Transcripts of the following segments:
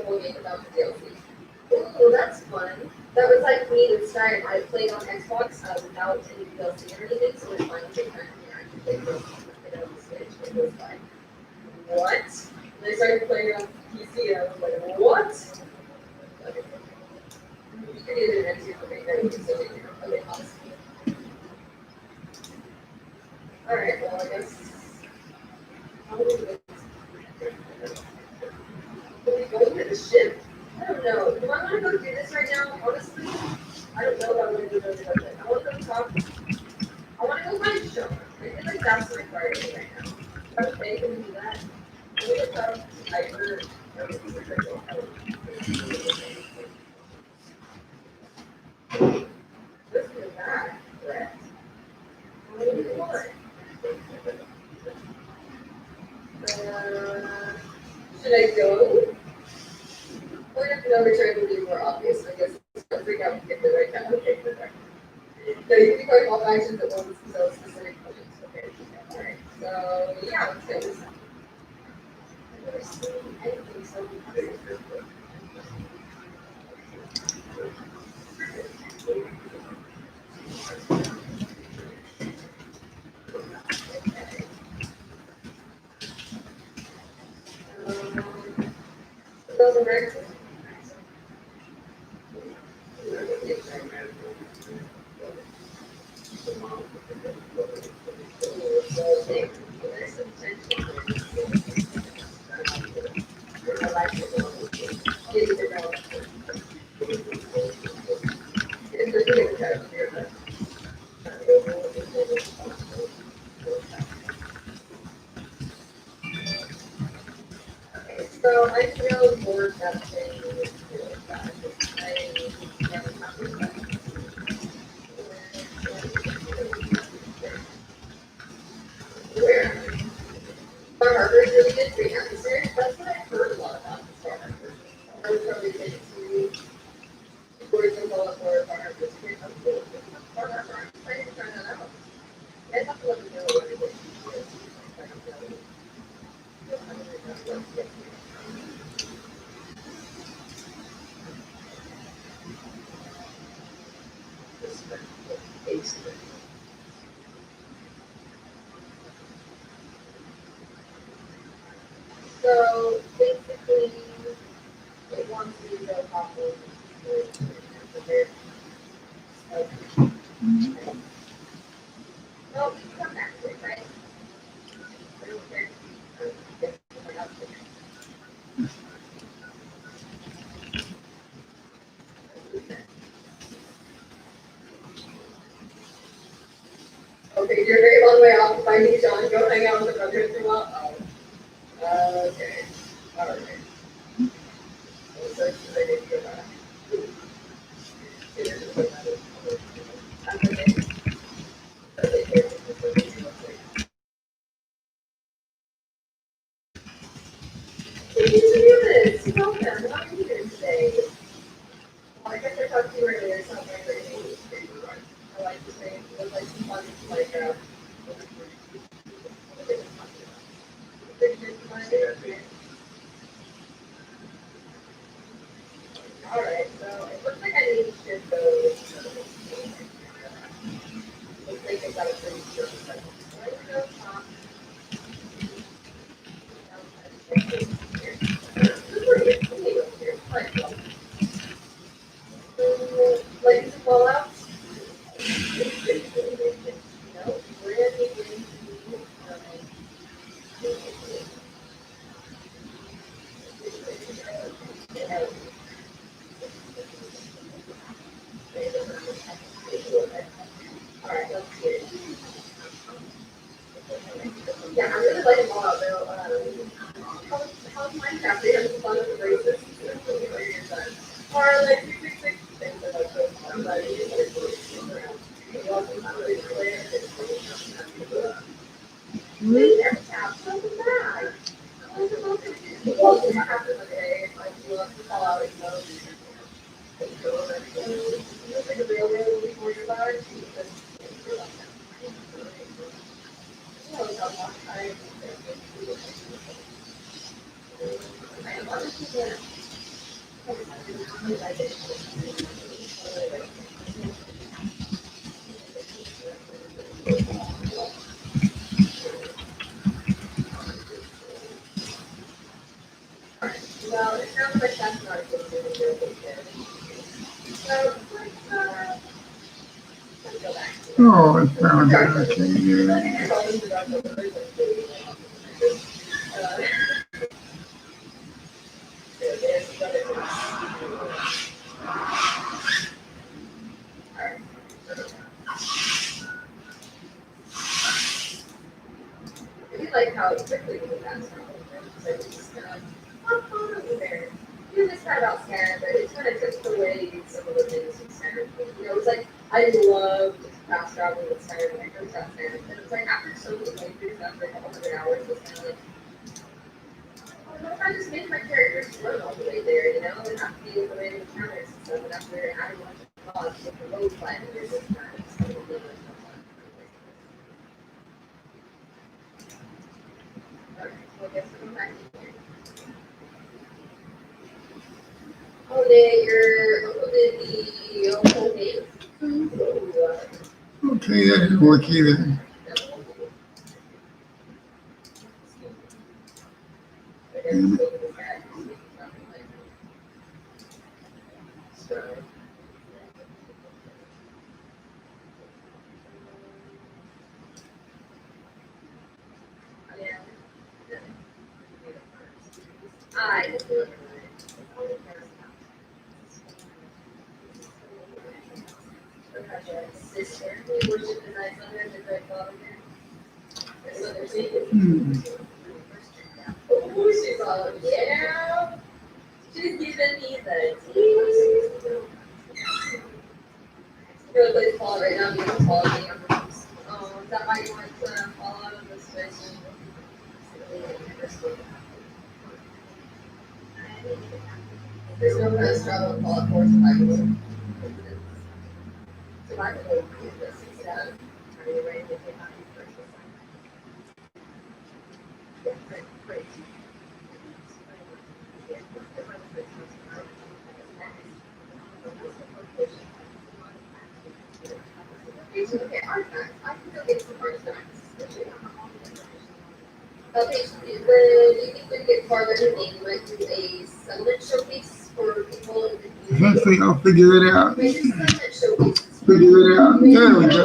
whole game without the DLC. Ooh, that's fun. That was like me this time. I played on Xbox without any DLC or anything, so it's fine to take time here. I can play this on the Switch. It was like, what? And I started playing on PC, and I was like, what? Okay. You can either end to okay, now you can still take care. Okay, pause. Alright, well, I guess. How do we do this? Can we go to the ship? I don't know. Do I want to go do this right now? Honestly, I don't know if I want to do this right now. I want to go talk. I want to go find a show. I feel like that's the requirement right now. Okay, can we do that? Can we go talk to Piper? Listen to that, correct? What do you want? Should I go? Well, if the number trying to be more obvious, I guess I'll freak out and get the right kind. Okay, perfect. No, you can go all actions at once, so specific points. Okay, alright. So, yeah, let's go this. I've never seen anything so beautiful. Those are very cool. So I feel bored that thing is really bad. I never have that. Where? Star Harbor is really good for your atmosphere. That's what I've heard a lot about Star Harbor. I would probably take it to Boards and Bullet for Star Harbor. Star Harbor. I'm excited to try that out. You guys have to let me know what it is. So basically, it wants you to go pop over to well, we can come back to it, right? I don't care. Okay, you're a very long way off. If I need John, go hang out with the brother for a while. Oh. Okay. All right. So I need to go back. Hey, Miss welcome. How are you doing today? Well, I guess I talked to you earlier, so I'm very I like to say it was like some fun, like, all right, so it looks like I need to go. Looks like I got a pretty sure. Let's go talk. Like the fallout? No, where are they going all right, let's see it. Yeah, I'm really liking fallout though. How's Minecraft? They have some fun with the races. Or like 366 things that are so fun, but you also have to play it. They never tap something back. Well, it's not after the day, like you have to fall out and go. It's like a real road before your life. I Well, it sounds like that's not a good thing to do. So, let's go back. Oh, I found it. Okay, yeah. I do like how quickly we passed out. So just over there. You just kind of about Scan, but it kind of took away some of the things from Scan. It was like I loved fast traveling with Scan when I first got Scan. And it was like after so many playthroughs, after a couple hundred hours, it was kind of like, oh, what if I just made my characters run all the way there, and have to deal with the way the encounters and stuff, and after adding a bunch of costs with the road fighting, there's this kind of stuff. Oh, your uncle did the whole game. Okay, that didn't work either. She's all, yeah. She's giving me the tease. You're really tall right now, being tall game. Oh, is that why you want to fall out of the switch? There's no kind of struggle to fall for survival. Survival is this instead. Are you ready to take on your first assignment? Yeah, great. Okay, artifacts. I can go get some artifacts. Okay, do you think we can get farther in the game? We might do a settlement showcase for people in the community. Eventually, I'll figure it out. Maybe settlement showcase. Figure it out. There we go.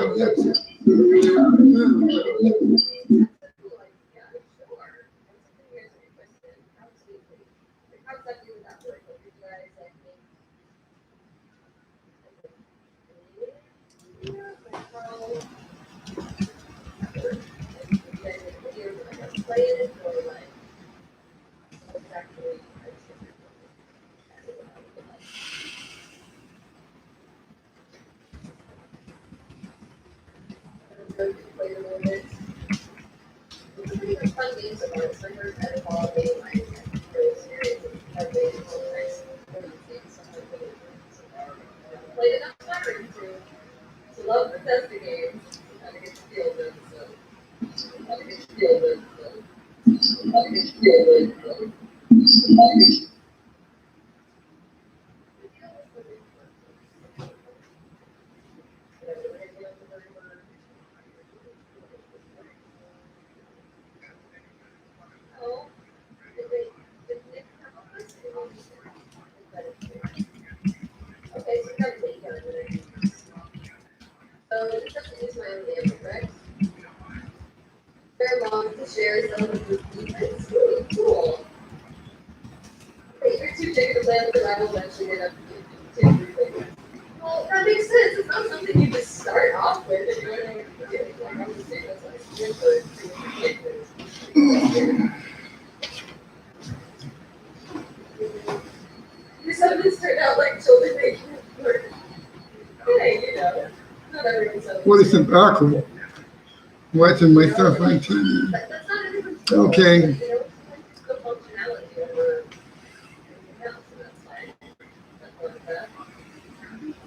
Fun games of ours, like we're kind of all day, like really serious, have been nice, played enough time to love the Bethesda games, kind of get the feel of it, so kind of get the feel of it, kind of get the feel of it, okay, so kind of what you got today. So just have to use my own name, correct? Fair long to share some of the defense. Really cool. Okay, you're too big to play with the rival eventually get up to 2-3. Well, that makes sense. It's not something you just start off with and you don't know what to do. Like, I'm just saying that's like good for your summons turned out like children making it work. Hey, not everyone's summons. What is it? Awkward. Watching myself on TV. That's not everyone's Okay. The functionality over anything else, and that's fine.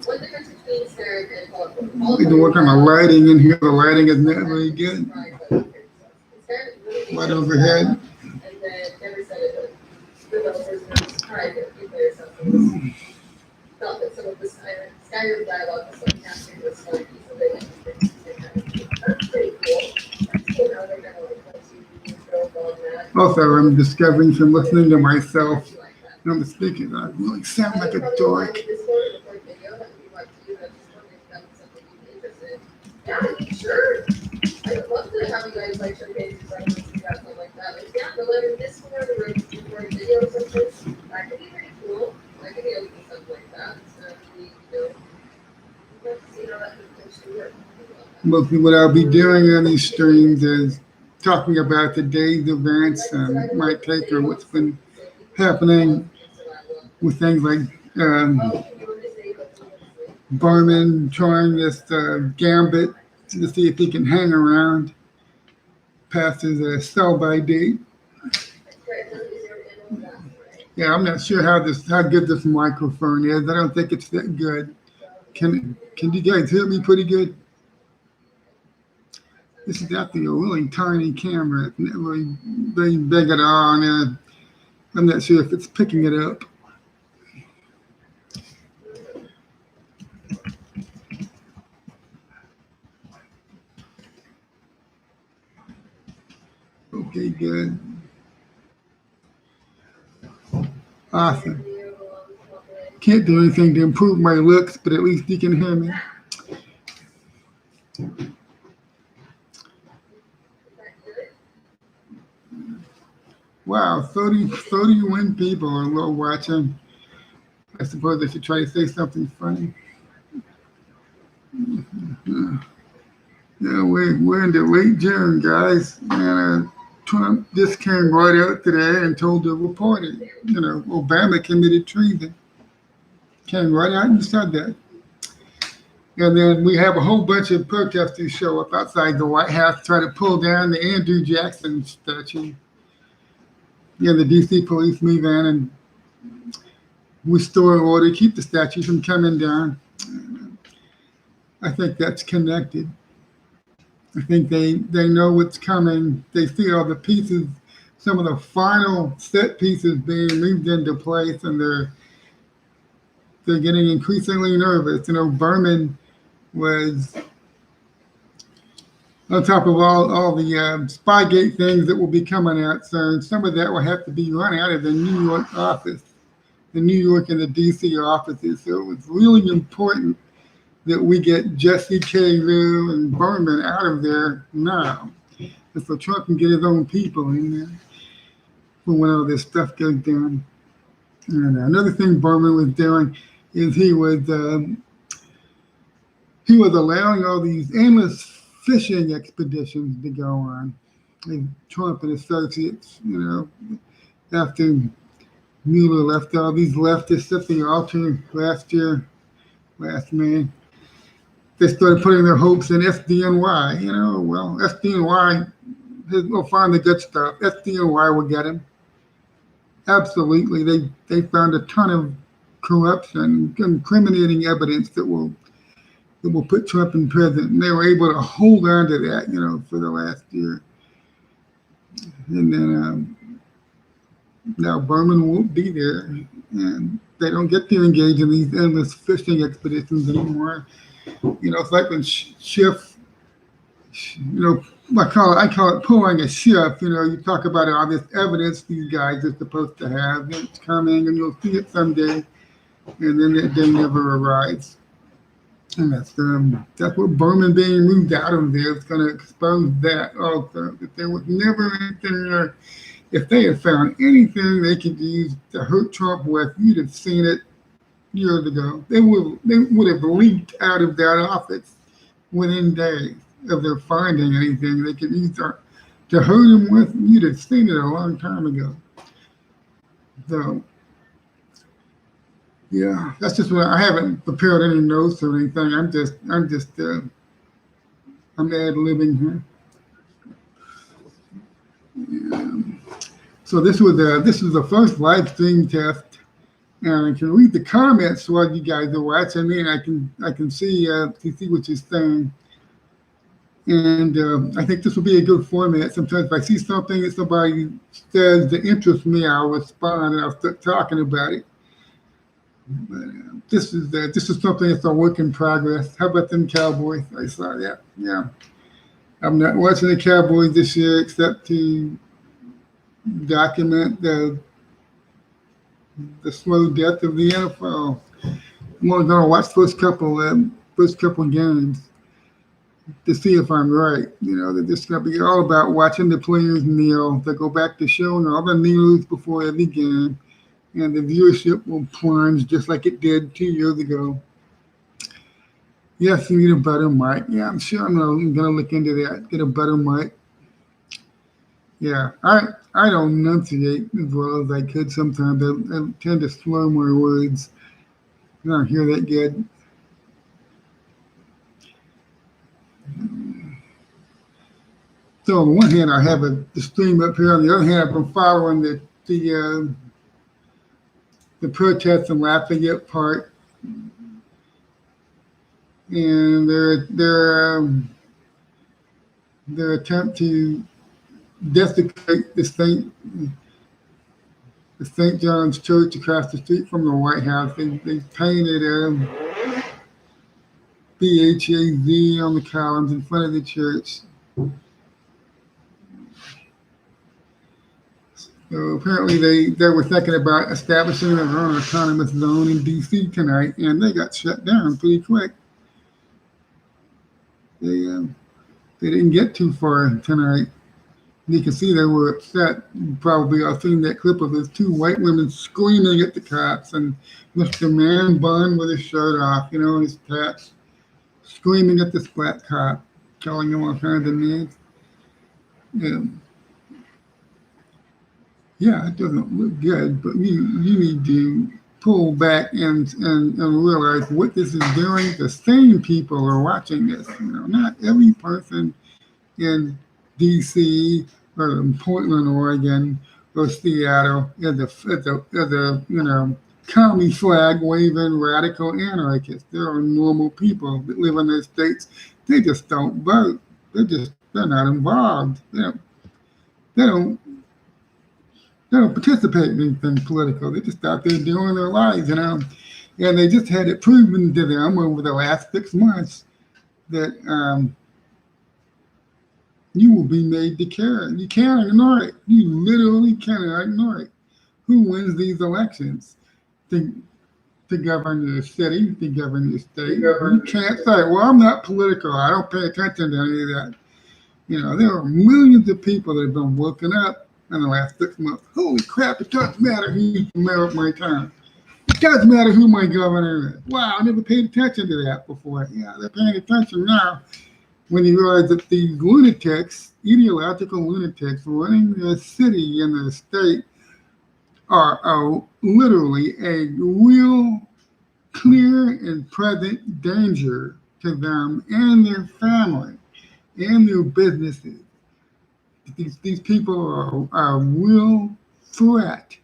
One difference between Steric and We can work on the lighting in here. The lighting is not very good. Light overhead. And then never said it, but developers were trying to keep their substance. with the Skyrim dialogue is like capturing the story piece of it. That's pretty cool. You know, they're gonna like let you go on that. Also, I'm discovering from listening to myself, and I'm speaking, I really sound like a dork. Yeah, sure. I would love to have you guys like showcase your friends and stuff like that. Like, yeah, but like this one or the recording video or something, that could be pretty cool. I could be open to something like that. So, you know, let's see how that could potentially work. Mostly what I'll be doing on these streams is talking about the day's events and my take or what's been happening with things like Barman trying this gambit to see if he can hang around past his sell-by date. Yeah, I'm not sure how good this microphone is. I don't think it's that good. Can you guys hear me pretty good? This is actually a really tiny camera. It's not really very big at all. And I'm not sure if it's picking it up. Okay, good. Awesome. Can't do anything to improve my looks, but at least you can hear me. Wow, 31 people are watching. I suppose I should try to say something funny. Yeah, we're into late June, guys. And Trump just came right out today and told the reporter, you know, Obama committed treason. Came right out and said that. And then we have a whole bunch of protesters show up outside the White House trying to pull down the Andrew Jackson statue. Yeah, the DC police move in and restore order, keep the statue from coming down. I think that's connected. I think they know what's coming. They see all the pieces, some of the final set pieces being moved into place, and they're getting increasingly nervous. You know, Berman was on top of all the Spygate things that will be coming out soon. Some of that will have to be run out of the New York office, the New York and the DC offices. So it was really important that we get Jesse K. Lew and Berman out of there now, and so Trump can get his own people in there for when all this stuff goes down. And another thing Berman was doing is he was allowing all these endless fishing expeditions to go on. And Trump and associates, you know, after Mueller left all these leftists at the altar last May, they started putting their hopes in SDNY. You know, well, SDNY, they'll find the good stuff. SDNY will get him. Absolutely. They found a ton of corruption, incriminating evidence that will put Trump in prison. And they were able to hold on to that, you know, for the last year. And then now Berman won't be there, and they don't get to engage in these endless fishing expeditions anymore. You know, it's like when Schiff, you know, I call it pulling a Schiff. You know, you talk about all this evidence these guys are supposed to have, and it's coming, and you'll see it someday, and then that day never arrives. And that's what Berman being moved out of there is going to expose that also. That there was never anything there. If they had found anything they could use to hurt Trump with, you'd have seen it years ago. They would have leaked out of that office within days of their finding anything they could use to hurt him with. You'd have seen it a long time ago. So, yeah, that's just what I haven't prepared any notes or anything. I'm ad-libbing here. Yeah. So this was the first live stream test. And I can read the comments while you guys are watching me, and I can see what you're saying. And I think this will be a good format. Sometimes if I see something that somebody says that interests me, I'll respond and I'll start talking about it. But this is something that's a work in progress. How about them Cowboys? I saw that. Yeah, I'm not watching the Cowboys this year except to document the slow death of the NFL. I'm only going to watch first couple games to see if I'm right. They're just going to be all about watching the players kneel. They go back to showing all the kneels before every game, and the viewership will plunge just like it did 2 years ago. Yes, you need a better mic. Yeah, I'm sure I'm gonna look into that. Get a better mic. Yeah, I don't enunciate as well as I could sometimes. I tend to slow my words. I don't hear that good. So on the one hand, I have the stream up here. On the other hand, I've been following the protests in Lafayette Park, and their attempt to desecrate the St. John's Church across the street from the White House. They painted BHAZ on the columns in front of the church. So apparently they were thinking about establishing their own autonomous zone in D.C. tonight, and they got shut down pretty quick. They didn't get too far tonight. You can see they were upset. You probably all seen that clip of those two white women screaming at the cops, and Mr. Man Bun with his shirt off, and his tats, screaming at this black cop, calling him all kinds of names. Yeah, it doesn't look good, but you need to pull back and realize what this is doing. The same people are watching this. Not every person in D.C. or in Portland, Oregon, or Seattle is a commie flag waving radical anarchists. There are normal people that live in those states. They just don't vote. They're not involved. They don't participate in anything political. They're just out there doing their lives, And they just had it proven to them over the last 6 months that you will be made to care. You can't ignore it. You literally cannot ignore it. Who wins these elections? To govern your city, to govern your state. You can't say, well, I'm not political. I don't pay attention to any of that. There are millions of people that have been woken up in the last 6 months. Holy crap, it doesn't matter who's the mayor of my town. It doesn't matter who my governor is. Wow, I never paid attention to that before. Yeah, they're paying attention now when you realize that these lunatics, ideological lunatics running the city and the state are literally a real clear and present danger to them and their family and their businesses. These people are a real threat.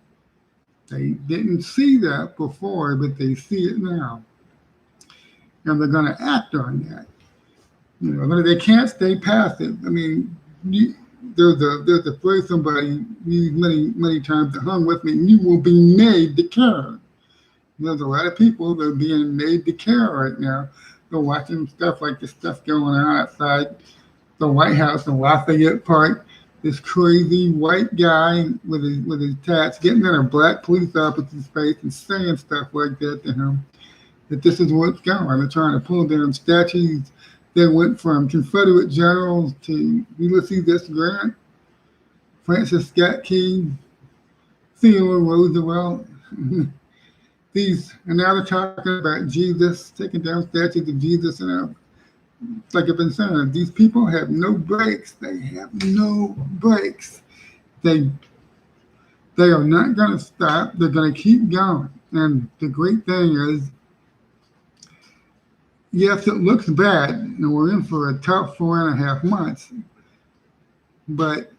They didn't see that before, but they see it now. And they're going to act on that. They can't stay passive. I mean, there's a phrase somebody used many times that hung with me: you will be made to care. There's a lot of people that are being made to care right now. They're watching stuff like this stuff going on outside the White House in Lafayette Park. This crazy white guy with his tats getting in a black police officer's face and saying stuff like that to him. That this is what's going on. They're trying to pull down statues that went from Confederate generals to Ulysses S. Grant, Francis Scott Key, Theodore Roosevelt. And now they're talking about Jesus, taking down statues of Jesus. Like I've been saying, these people have no brakes. They have no brakes. They are not going to stop. They're going to keep going. And the great thing is, yes, it looks bad, and we're in for a tough 4.5 months. But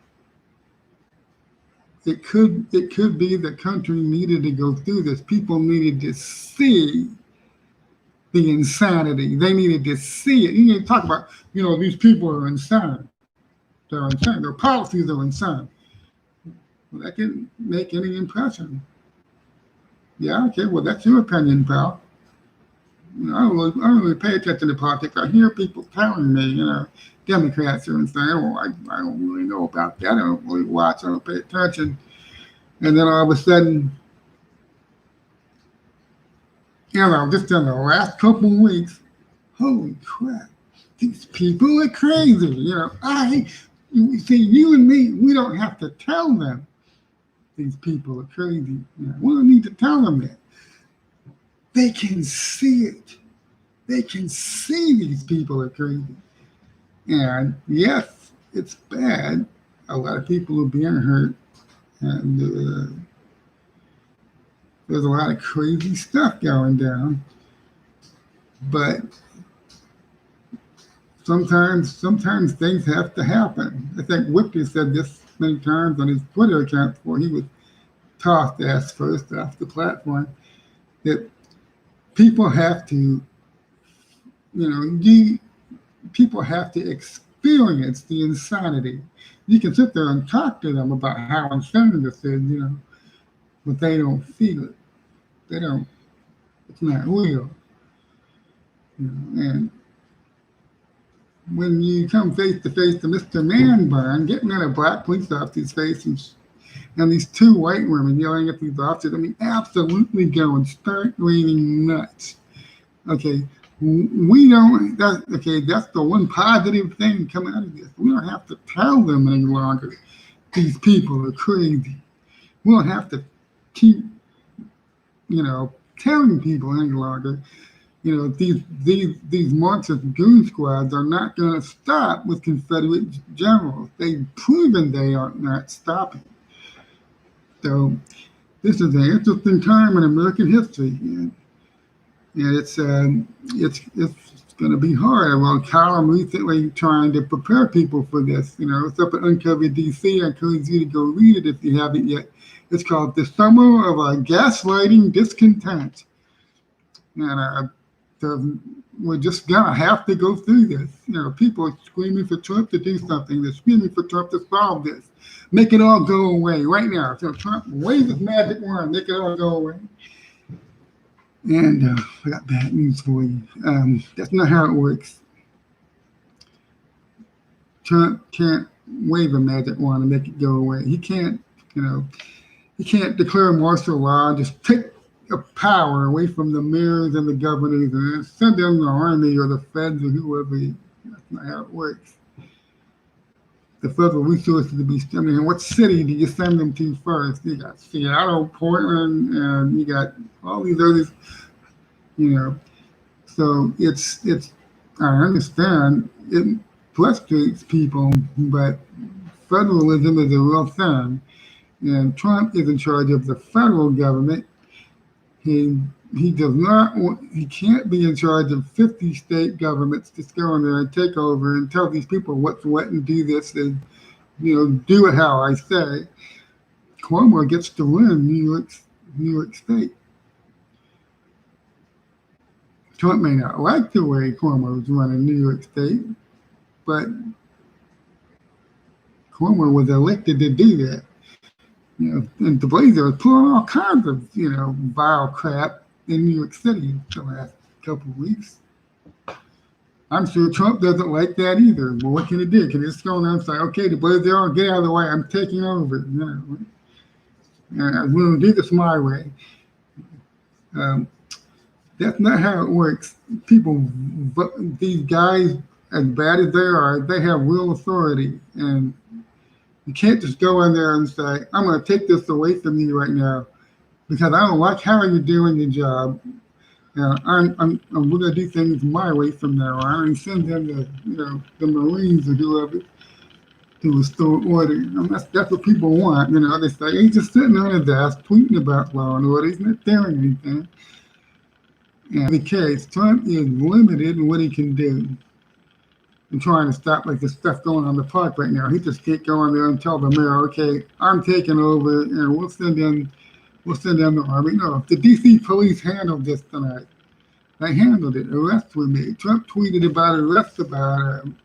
it could be the country needed to go through this. People needed to see the insanity. They needed to see it. You need to talk about, these people are insane. They're insane. Their policies are insane. Well, that didn't make any impression. Yeah, okay, well, that's your opinion, pal. I don't really pay attention to politics. I hear people telling me, Democrats are saying, well, I don't really know about that. I don't really watch. I don't pay attention. And then all of a sudden, just in the last couple of weeks, holy crap, these people are crazy. You see, you and me, we don't have to tell them these people are crazy. We don't need to tell them that. They can see it. They can see these people are crazy. And yes, it's bad. A lot of people are being hurt. And there's a lot of crazy stuff going down. But sometimes things have to happen. I think Whitney said this many times on his Twitter account before he was tossed ass first off the platform, that people have to, people have to experience the insanity. You can sit there and talk to them about how insane this is, but they don't feel it. They don't. It's not real. And when you come face to face to Mr. Manburn getting in a black police officer's face and these two white women yelling at these officers, absolutely going stark raving nuts. Okay, that's the one positive thing coming out of this. We don't have to tell them any longer these people are crazy. We don't have to keep, telling people any longer, these Marxist goon squads are not going to stop with Confederate generals. They've proven they are not stopping. So this is an interesting time in American history, and it's going to be hard. Well, column recently trying to prepare people for this. It's up at Uncovered DC. I encourage you to go read it if you haven't yet. It's called "The Summer of Our Gaslighting Discontent," and we're just gonna have to go through this. People are screaming for Trump to do something. They're screaming for Trump to solve this, make it all go away right now. So Trump, wave his magic wand, make it all go away. And I got bad news for you. That's not how it works. Trump can't wave a magic wand and make it go away. He can't, he can't declare martial law and just take power away from the mayors and the governors and send them the army or the feds or whoever. That's not how it works. The federal resources to be spending. What city do you send them to first? You got Seattle, Portland, and you got all these others. So it's. I understand it frustrates people, but federalism is a real thing, and Trump is in charge of the federal government. He does not. He can't be in charge of 50 state governments. Just go in there and take over and tell these people what's what and do this and do it how I say. Cuomo gets to run New York State. Trump may not like the way Cuomo is running New York State, but Cuomo was elected to do that. And de Blasio was pulling all kinds of, vile crap in New York City the last couple of weeks. I'm sure Trump doesn't like that either. Well, what can he do? Can he just go in there and say, okay, de Blasio, get out of the way, I'm taking over. And I'm going to do this my way. That's not how it works. People, these guys, as bad as they are, they have real authority. And you can't just go in there and say, I'm going to take this away from you right now because I don't like how you're doing your job. We're going to do things my way from now on and send them to, the Marines or whoever to restore order. That's what people want. They say, he's just sitting on his ass tweeting about law and order. He's not doing anything. And in the case, Trump is limited in what he can do. And trying to stop like the stuff going on in the park right now. He just can't go in there and tell the mayor, okay, I'm taking over and we'll send in the army. No, if the DC police handled this tonight, they handled it. Arrests were made. Trump tweeted about arrests about an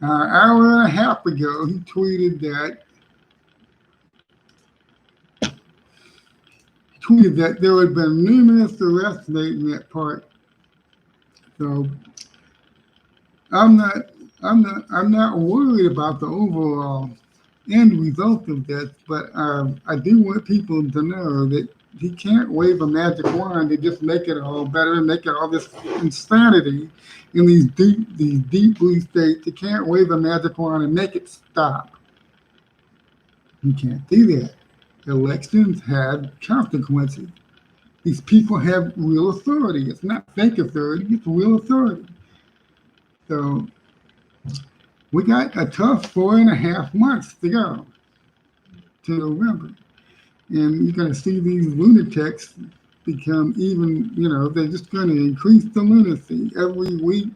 hour and a half ago. He tweeted tweeted that there had been numerous arrests made in that park. So I'm not worried about the overall end result of this, but I do want people to know that he can't wave a magic wand to just make it all better and make it all this insanity in these deep blue states. He can't wave a magic wand and make it stop. You can't do that. Elections have consequences. These people have real authority. It's not fake authority, it's real authority. So we got a tough 4.5 months to go to November. And you're going to see these lunatics become even, they're just going to increase the lunacy every week,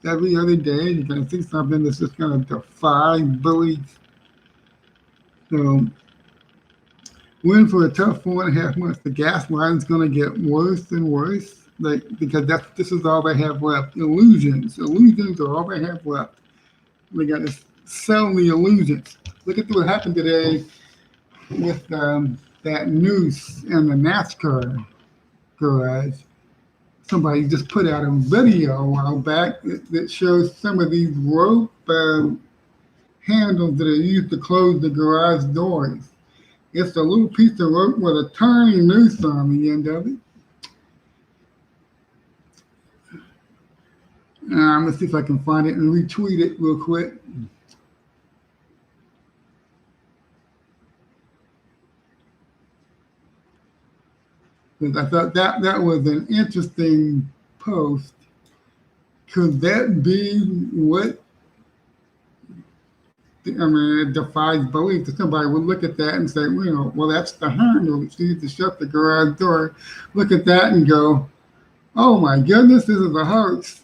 every other day. You're going to see something that's just going to defy belief. So we're in for a tough 4.5 months. The gas line is going to get worse and worse, because this is all they have left. Illusions are all they have left. We got to sell the illusions. Look at what happened today with that noose in the NASCAR garage. Somebody just put out a video a while back that shows some of these rope handles that are used to close the garage doors. It's a little piece of rope with a tiny noose on the end of it. Let's see if I can find it and retweet it real quick. Because I thought that was an interesting post. Could that be what? It defies belief that somebody would look at that and say, well, that's the handle that's used to shut the garage door. Look at that and go, oh my goodness, this is a hoax.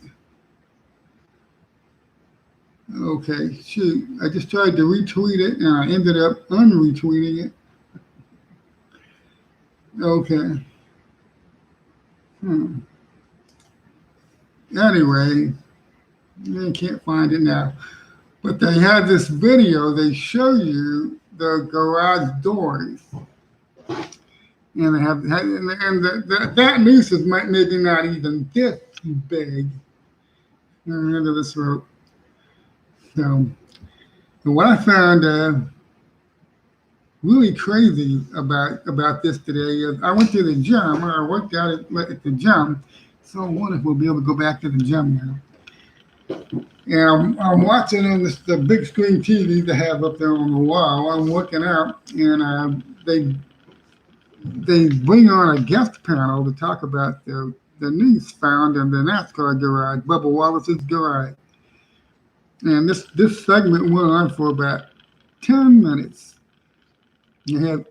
Okay, shoot. I just tried to retweet it and I ended up unretweeting it. Okay. Anyway, I can't find it now. But they have this video, they show you the garage doors. And they have, that noose is maybe not even this big under this rope. So what I found really crazy about this today is I went to the gym, or I worked out at the gym. So wonderful to be able to go back to the gym now. And I'm watching on the big screen TV they have up there on the wall. I'm working out, and they bring on a guest panel to talk about the news found in the NASCAR garage, Bubba Wallace's garage. And this segment went on for about 10 minutes. You had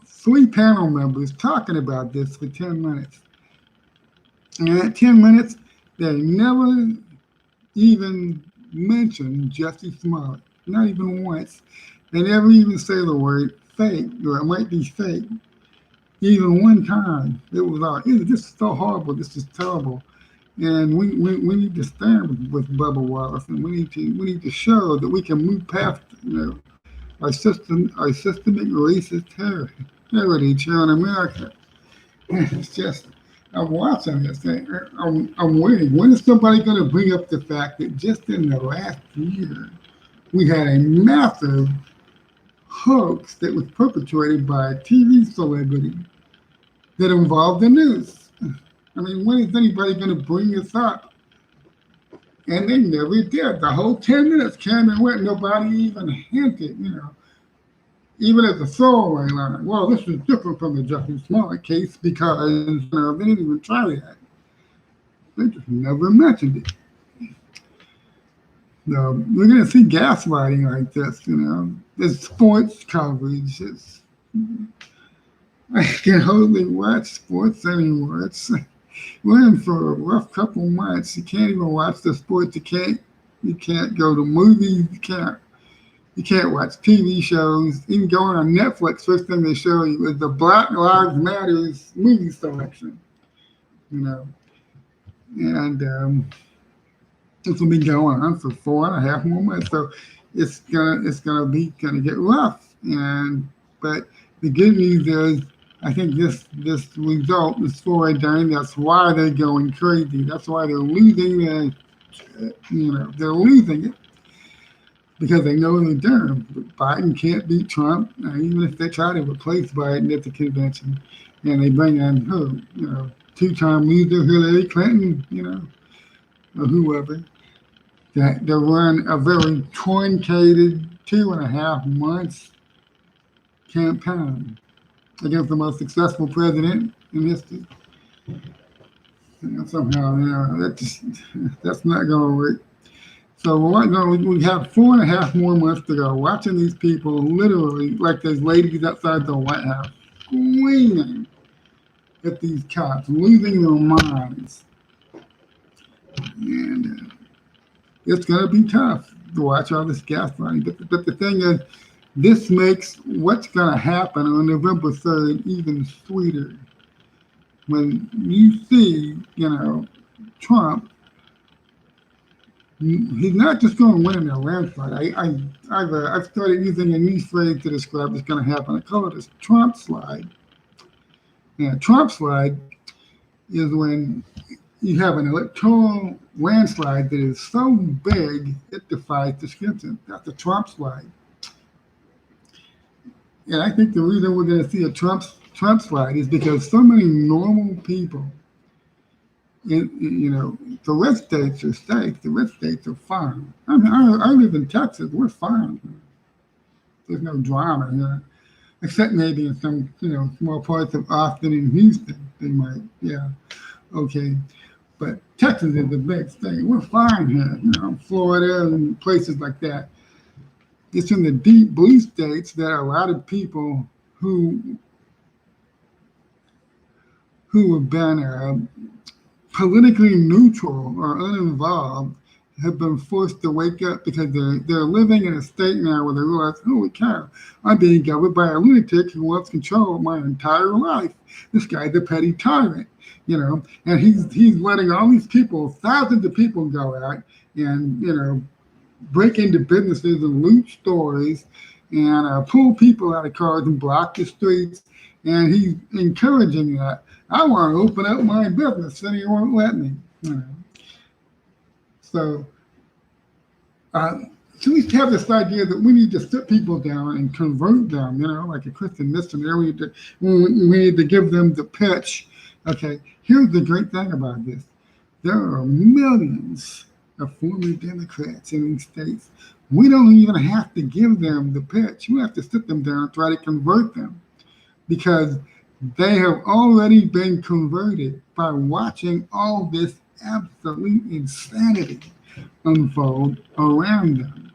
3 panel members talking about this for 10 minutes. And at 10 minutes, they never even mentioned Jesse Smollett, not even once. They never even say the word fake, or it might be fake. Even one time, it was like, this is so horrible, this is terrible. And we need to stand with Bubba Wallace, and we need to show that we can move past our systemic racist heritage here in America. It's just, I'm watching this thing. I'm waiting. When is somebody going to bring up the fact that just in the last year we had a massive hoax that was perpetrated by a TV celebrity that involved the news? I mean, when is anybody going to bring this up? And they never did. The whole 10 minutes came and went. Nobody even hinted, even as a throwaway line. Well, this is different from the Jesse Smollett case because they didn't even try that. They just never mentioned it. We're going to see gaslighting like this, There's sports coverage. I can hardly watch sports anymore. We're in for a rough couple months. You can't even watch the sports. You can't go to movies. You can't watch TV shows. Even going on Netflix, first thing they show you is the Black Lives Matters movie selection. And this will be going on for 4.5 more months. So it's gonna get rough. And But the good news is, I think this result, this foray down, that's why they're going crazy. That's why they're losing their, they're losing it because they know they're done. Biden can't beat Trump, even if they try to replace Biden at the convention, and they bring in who, two-time loser Hillary Clinton, or whoever, that they run a very truncated 2.5 months campaign against the most successful president in history. Somehow, that's not going to work. So we have 4.5 more months to go. Watching these people literally, like those ladies outside the White House, screaming at these cops, losing their minds. And it's going to be tough to watch all this gaslighting. But the thing is, this makes what's going to happen on November 3rd even sweeter. When you see, Trump, he's not just going to win in a landslide. I've started using a new phrase to describe what's going to happen. I call it a Trump slide. And a Trump slide is when you have an electoral landslide that is so big it defies description. That's a Trump slide. And I think the reason we're going to see a Trump slide is because so many normal people, the red states are safe. The red states are fine. I mean, I live in Texas. We're fine. There's no drama here, except maybe in some, small parts of Austin and Houston. They might, okay. But Texas is a big state. We're fine here, Florida and places like that. It's in the deep blue states that a lot of people who have been politically neutral or uninvolved have been forced to wake up because they're living in a state now where they realize, holy cow, I'm being governed by a lunatic who wants control of my entire life. This guy's a petty tyrant, and he's letting all these people, thousands of people, go out and break into businesses and loot stores and pull people out of cars and block the streets. And he's encouraging that. I want to open up my business and he won't let me. So we have this idea that we need to sit people down and convert them, like a Christian missionary. We need to give them the pitch. Okay, here's the great thing about this. There are millions of former Democrats in these states. We don't even have to give them the pitch. We have to sit them down and try to convert them because they have already been converted by watching all this absolute insanity unfold around them.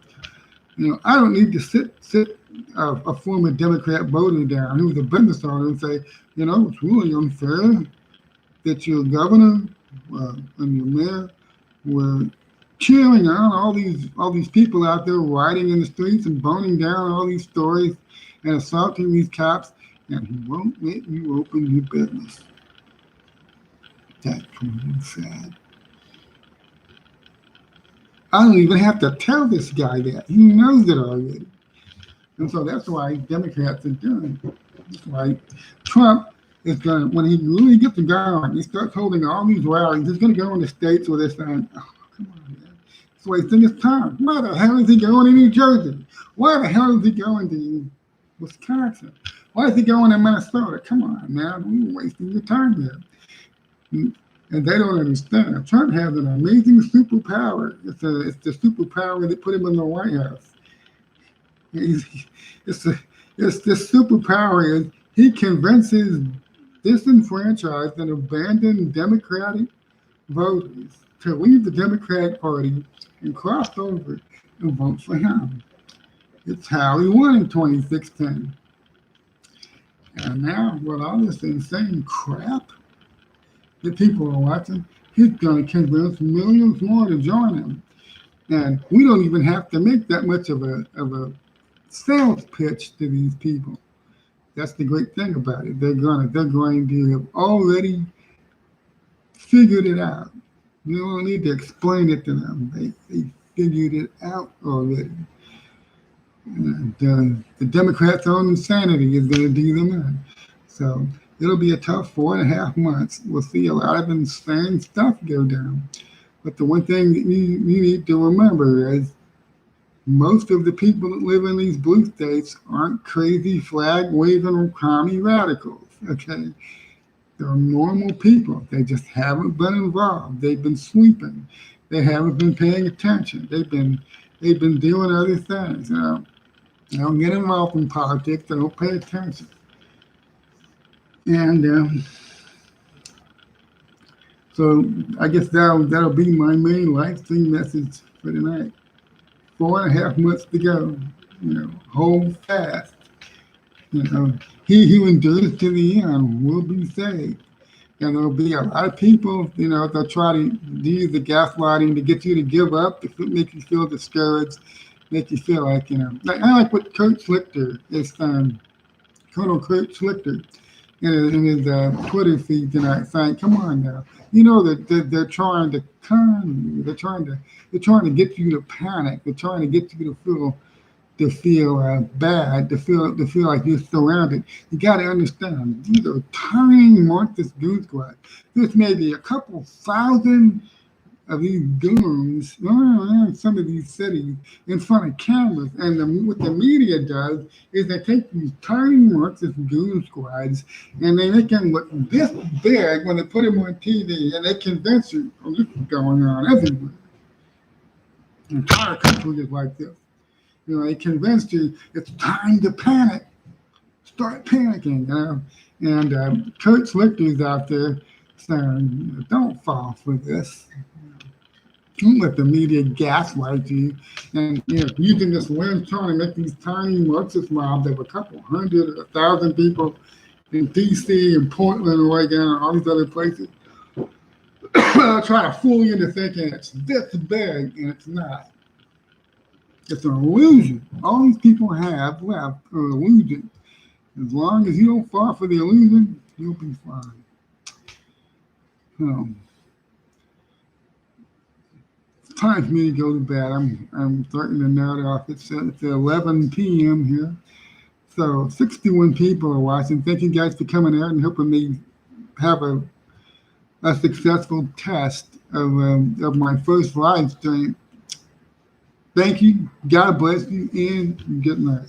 I don't need to sit a former Democrat voter down who's a business owner and say, it's really unfair that your governor and your mayor were cheering on all these people out there riding in the streets and burning down all these stores and assaulting these cops, and he won't let you open your business. That's really sad. I don't even have to tell this guy that. He knows it already. And so that's why Democrats are doing it. That's why Trump is going to, when he really gets going, he starts holding all these rallies, he's going to go into states where they're saying, oh, come on, man. He's wasting his time. Why the hell is he going to New Jersey? Why the hell is he going to Wisconsin? Why is he going to Minnesota? Come on, man. We're wasting your time here. And they don't understand. Trump has an amazing superpower. It's the superpower that put him in the White House. It's this superpower is he convinces disenfranchised and abandoned Democratic voters to leave the Democratic Party and cross over and vote for him. It's how he won in 2016. And now, with all this insane crap that people are watching, he's going to convince millions more to join him. And we don't even have to make that much of a sales pitch to these people. That's the great thing about it. They're going to have already figured it out. You don't need to explain it to them. They figured it out already. And, the Democrats' own insanity is going to do them in. So it'll be a tough 4.5 months. We'll see a lot of insane stuff go down. But the one thing that you need to remember is most of the people that live in these blue states aren't crazy flag waving commie radicals. Okay, they're normal people. They just haven't been involved. They've been sleeping. They haven't been paying attention. They've been doing other things. They don't get involved in politics. They don't pay attention. And so I guess that'll be my main live stream message for tonight. 4.5 months to go. Hold fast. He who endures to the end will be saved. And there'll be a lot of people, they'll try to use the gaslighting to get you to give up, to make you feel discouraged, make you feel like, I like what Kurt Schlichter is Colonel Kurt Schlichter in his Twitter feed tonight saying, come on now. That they're trying to con you. They're trying to get you to panic. They're trying to get you to feel bad, to feel like you're surrounded. You got to understand, these are tiny Marxist goon squad. There's maybe a couple thousand of these goons around some of these cities in front of cameras. And what the media does is they take these tiny Marxist goon squads and they make them look this big when they put them on TV, and they convince you, oh, this is going on everywhere. The entire country is like this. They convinced you it's time to panic. Start panicking, And Kurt Schlichter's out there saying, don't fall for this. Don't let the media gaslight you. And using this lens, trying to make these tiny Marxist mobs of a couple hundred or 1,000 people in D.C. and Portland, Oregon, and all these other places. Try to fool you into thinking it's this big, and it's not. It's an illusion. All these people have left are an illusion. As long as you don't fall for the illusion, you'll be fine. It's time for me to go to bed. I'm starting to nod off. It's 11 p.m. here. So 61 people are watching. Thank you guys for coming out and helping me have a successful test of my first live stream. Thank you. God bless you, and good night.